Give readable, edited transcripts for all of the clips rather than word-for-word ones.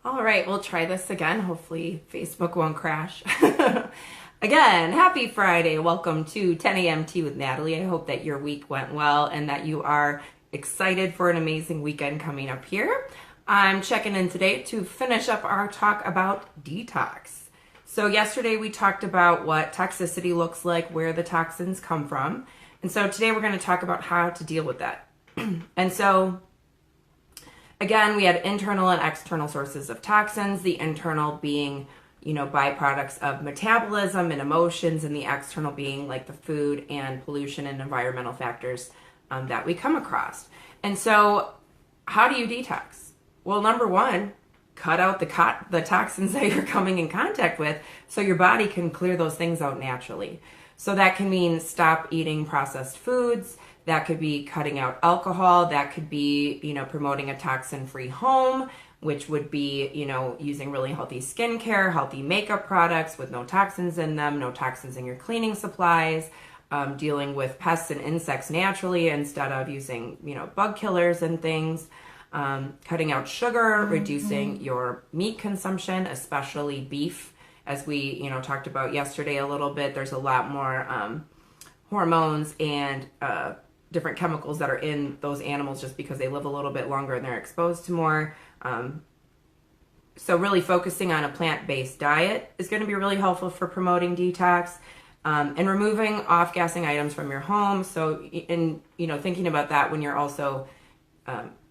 All right, we'll try this again. Hopefully Facebook won't crash. Again, happy Friday. Welcome to 10 a.m. Tea with Natalie. I hope that your week went well and that you are excited for an amazing weekend coming up here. I'm checking in today to finish up our talk about detox. So yesterday we talked about what toxicity looks like, where the toxins come from. And so today we're going to talk about how to deal with that. And so again, we had internal and external sources of toxins, the internal being, byproducts of metabolism and emotions, and the external being like the food and pollution and environmental factors that we come across. And so how do you detox? Well, number one, cut out the toxins that you're coming in contact with so your body can clear those things out naturally. So that can mean stop eating processed foods. That could be cutting out alcohol. That could be, promoting a toxin-free home, which would be, using really healthy skincare, healthy makeup products with no toxins in them, no toxins in your cleaning supplies, dealing with pests and insects naturally instead of using, bug killers and things, cutting out sugar, reducing your meat consumption, especially beef. As we, talked about yesterday a little bit, there's a lot more hormones and different chemicals that are in those animals just because they live a little bit longer and they're exposed to more. So really focusing on a plant-based diet is going to be really helpful for promoting detox, and removing off-gassing items from your home. So thinking about that when you're also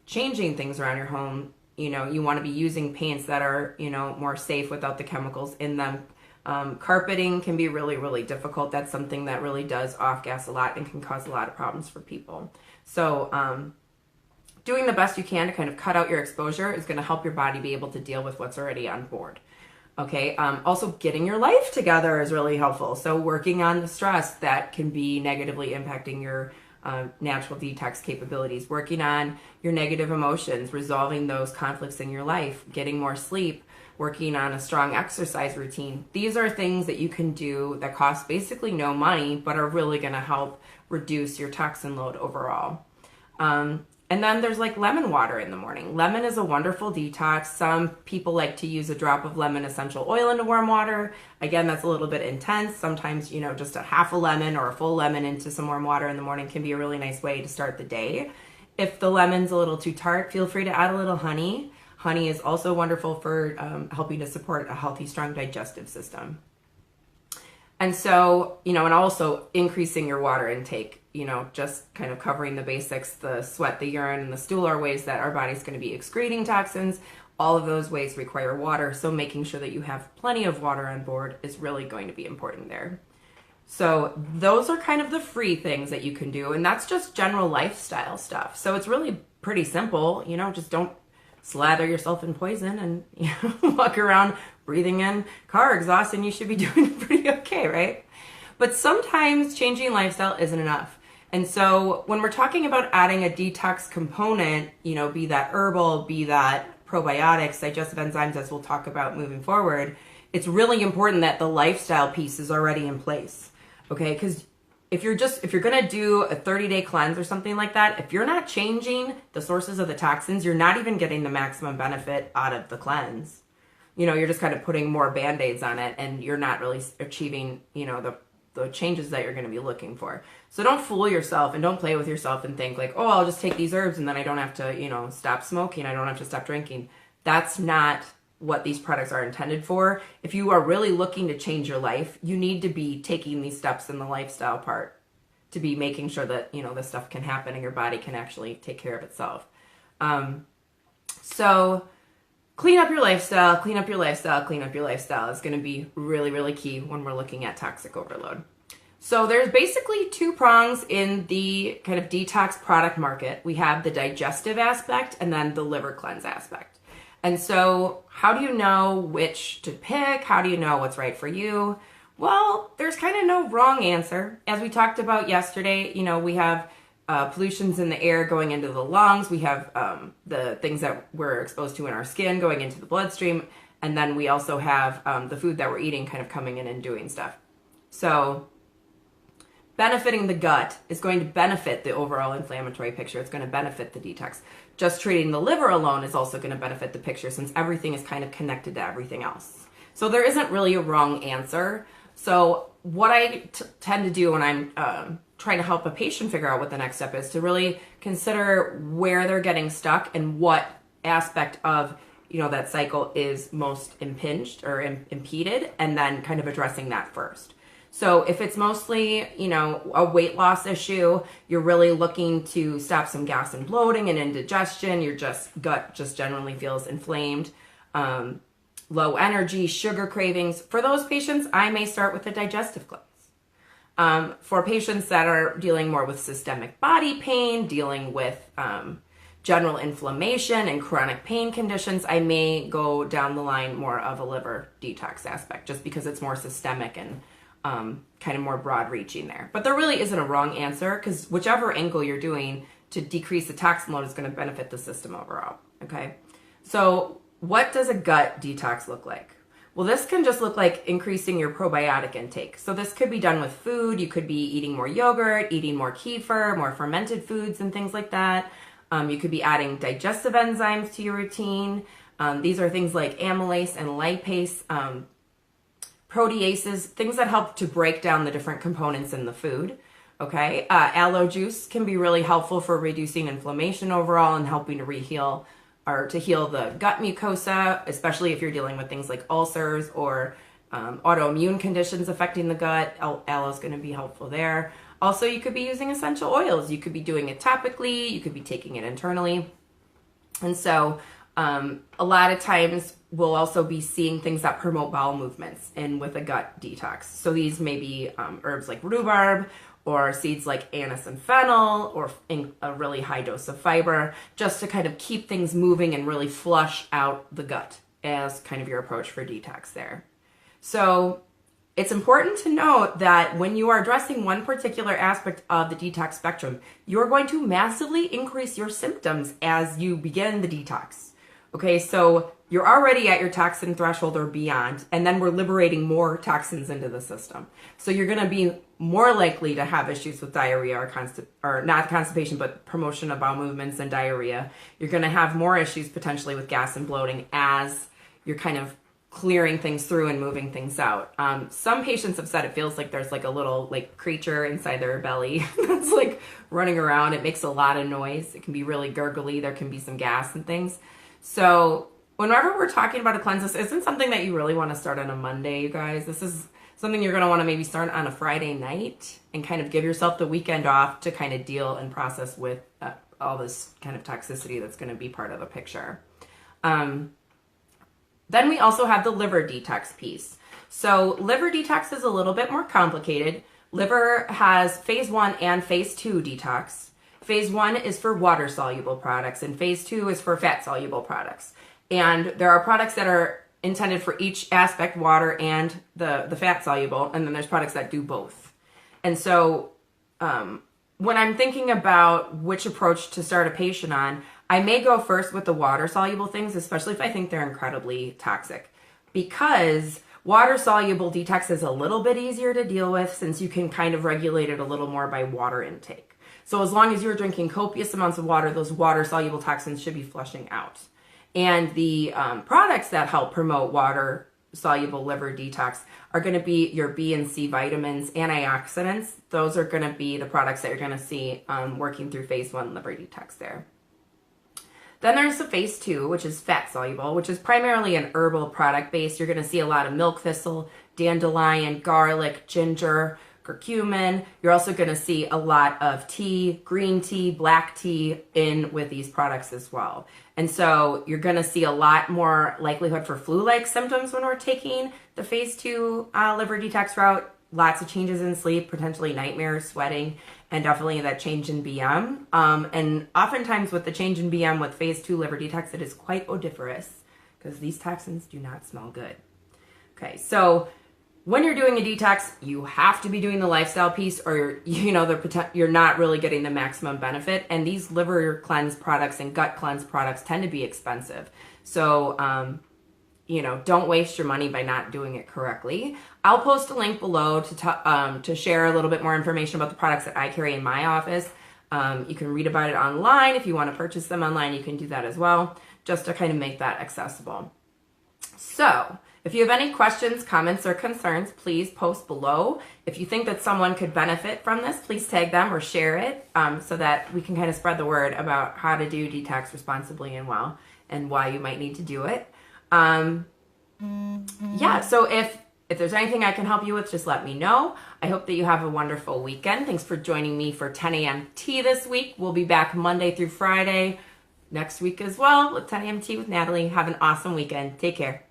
changing things around your home, you want to be using paints that are, more safe without the chemicals in them. Carpeting can be really, really difficult. That's something that really does off-gas a lot and can cause a lot of problems for people. So doing the best you can to kind of cut out your exposure is going to help your body be able to deal with what's already on board. Okay. Also, getting your life together is really helpful. So working on the stress that can be negatively impacting your natural detox capabilities, working on your negative emotions, resolving those conflicts in your life, getting more sleep, working on a strong exercise routine. These are things that you can do that cost basically no money, but are really going to help reduce your toxin load overall. And then there's like lemon water in the morning. Lemon is a wonderful detox. Some people like to use a drop of lemon essential oil into warm water. Again, that's a little bit intense. Sometimes, just a half a lemon or a full lemon into some warm water in the morning can be a really nice way to start the day. If the lemon's a little too tart, feel free to add a little honey. Honey is also wonderful for helping to support a healthy, strong digestive system. And so, and also increasing your water intake, just kind of covering the basics. The sweat, the urine, and the stool are ways that our body's going to be excreting toxins. All of those ways require water. So making sure that you have plenty of water on board is really going to be important there. So those are kind of the free things that you can do. And that's just general lifestyle stuff. So it's really pretty simple, just don't slather yourself in poison and walk around breathing in car exhaust, and you should be doing pretty okay, right? But sometimes changing lifestyle isn't enough. And so when we're talking about adding a detox component, be that herbal, be that probiotics, digestive enzymes, as we'll talk about moving forward, it's really important that the lifestyle piece is already in place, okay? Because if you're going to do a 30-day cleanse or something like that, if you're not changing the sources of the toxins, you're not even getting the maximum benefit out of the cleanse. You're just kind of putting more Band-Aids on it, and you're not really achieving, the changes that you're going to be looking for. So don't fool yourself and don't play with yourself and think like, oh, I'll just take these herbs and then I don't have to, stop smoking. I don't have to stop drinking. That's not what these products are intended for. If you are really looking to change your life, you need to be taking these steps in the lifestyle part to be making sure that, this stuff can happen and your body can actually take care of itself. So clean up your lifestyle, clean up your lifestyle, clean up your lifestyle is going to be really, really key when we're looking at toxic overload. So there's basically two prongs in the kind of detox product market. We have the digestive aspect and then the liver cleanse aspect. And so how do you know which to pick? How do you know what's right for you? Well, there's kind of no wrong answer. As we talked about yesterday, we have pollutions in the air going into the lungs. We have the things that we're exposed to in our skin going into the bloodstream. And then we also have the food that we're eating kind of coming in and doing stuff. So benefiting the gut is going to benefit the overall inflammatory picture. It's going to benefit the detox. just treating the liver alone is also going to benefit the picture, since everything is kind of connected to everything else. So there isn't really a wrong answer. So what I tend to do when I'm trying to help a patient figure out what the next step is, to really consider where they're getting stuck and what aspect of that cycle is most impinged or impeded, and then kind of addressing that first. So if it's mostly, a weight loss issue, you're really looking to stop some gas and bloating and indigestion, your gut just generally feels inflamed, low energy, sugar cravings. For those patients, I may start with a digestive cleanse. For patients that are dealing more with systemic body pain, dealing with general inflammation and chronic pain conditions, I may go down the line more of a liver detox aspect, just because it's more systemic and kind of more broad reaching there. But there really isn't a wrong answer, because whichever angle you're doing to decrease the toxin load is going to benefit the system overall. Okay. So what does a gut detox look like? Well, this can just look like increasing your probiotic intake. So this could be done with food. You could be eating more yogurt, eating more kefir, more fermented foods and things like that. You could be adding digestive enzymes to your routine. These are things like amylase and lipase, proteases, things that help to break down the different components in the food. Okay, aloe juice can be really helpful for reducing inflammation overall and helping to heal the gut mucosa, especially if you're dealing with things like ulcers or autoimmune conditions affecting the gut. Aloe is going to be helpful there. Also, you could be using essential oils. You could be doing it topically. You could be taking it internally. And so a lot of times we'll also be seeing things that promote bowel movements and with a gut detox. So these may be herbs like rhubarb, or seeds like anise and fennel, or a really high dose of fiber, just to kind of keep things moving and really flush out the gut as kind of your approach for detox there. So it's important to note that when you are addressing one particular aspect of the detox spectrum, you're going to massively increase your symptoms as you begin the detox. Okay, so you're already at your toxin threshold or beyond, and then we're liberating more toxins into the system. So you're going to be more likely to have issues with diarrhea or not constipation, but promotion of bowel movements and diarrhea. You're going to have more issues potentially with gas and bloating as you're kind of clearing things through and moving things out. Some patients have said it feels like there's like a little creature inside their belly that's running around. It makes a lot of noise. It can be really gurgly. There can be some gas and things. So whenever we're talking about a cleanse, this isn't something that you really want to start on a Monday, you guys. This is something you're going to want to maybe start on a Friday night and kind of give yourself the weekend off to kind of deal and process with all this kind of toxicity that's going to be part of the picture. Then we also have the liver detox piece. So liver detox is a little bit more complicated. Liver has phase 1 and phase 2 detox. Phase 1 is for water-soluble products, and phase 2 is for fat-soluble products. And there are products that are intended for each aspect, water and the fat-soluble, and then there's products that do both. And so when I'm thinking about which approach to start a patient on, I may go first with the water-soluble things, especially if I think they're incredibly toxic, because water-soluble detox is a little bit easier to deal with since you can kind of regulate it a little more by water intake. So as long as you're drinking copious amounts of water, those water-soluble toxins should be flushing out. And the products that help promote water-soluble liver detox are going to be your B and C vitamins, antioxidants. Those are going to be the products that you're going to see working through phase 1 liver detox there. Then there's the phase 2, which is fat-soluble, which is primarily an herbal product base. You're going to see a lot of milk thistle, dandelion, garlic, ginger, curcumin. You're also going to see a lot of tea, green tea, black tea in with these products as well. And so you're going to see a lot more likelihood for flu-like symptoms when we're taking the phase 2 liver detox route. Lots of changes in sleep, potentially nightmares, sweating, and definitely that change in BM. And oftentimes with the change in BM with phase 2 liver detox, it is quite odoriferous because these toxins do not smell good. Okay, so when you're doing a detox, you have to be doing the lifestyle piece, or you're not really getting the maximum benefit. And these liver cleanse products and gut cleanse products tend to be expensive. So, don't waste your money by not doing it correctly. I'll post a link below to share a little bit more information about the products that I carry in my office. You can read about it online. If you want to purchase them online, you can do that as well, just to kind of make that accessible. So if you have any questions, comments, or concerns, please post below. If you think that someone could benefit from this, please tag them or share it, so that we can kind of spread the word about how to do detox responsibly and well, and why you might need to do it. Yeah, so if there's anything I can help you with, just let me know. I hope that you have a wonderful weekend. Thanks for joining me for 10 a.m. tea this week. We'll be back Monday through Friday next week as well with 10 a.m. tea with Natalie. Have an awesome weekend. Take care.